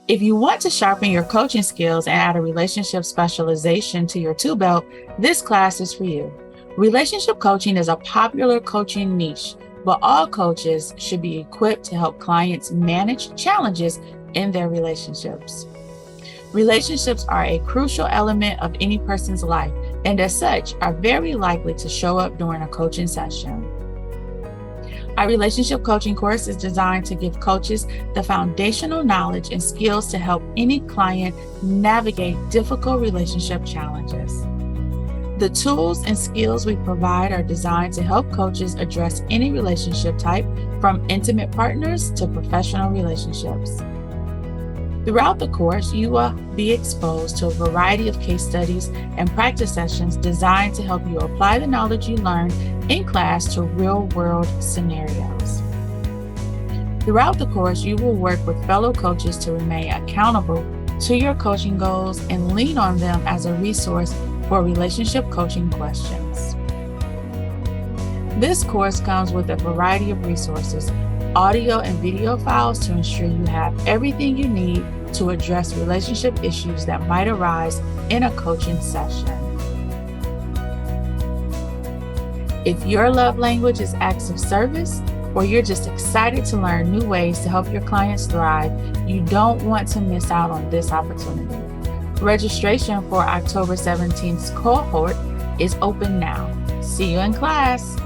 If you want to sharpen your coaching skills and add a relationship specialization to your tool belt, this class is for you. Relationship coaching is a popular coaching niche, but all coaches should be equipped to help clients manage challenges in their relationships. Relationships are a crucial element of any person's life, and as such, are very likely to show up during a coaching session. Our relationship coaching course is designed to give coaches the foundational knowledge and skills to help any client navigate difficult relationship challenges. The tools and skills we provide are designed to help coaches address any relationship type, from intimate partners to professional relationships. Throughout the course, you will be exposed to a variety of case studies and practice sessions designed to help you apply the knowledge you learned in class to real-world scenarios. Throughout the course, you will work with fellow coaches to remain accountable to your coaching goals and lean on them as a resource for relationship coaching questions. This course comes with a variety of resources, audio and video files to ensure you have everything you need to address relationship issues that might arise in a coaching session. If your love language is acts of service, or you're just excited to learn new ways to help your clients thrive, you don't want to miss out on this opportunity. Registration for October 17th's cohort is open now. See you in class.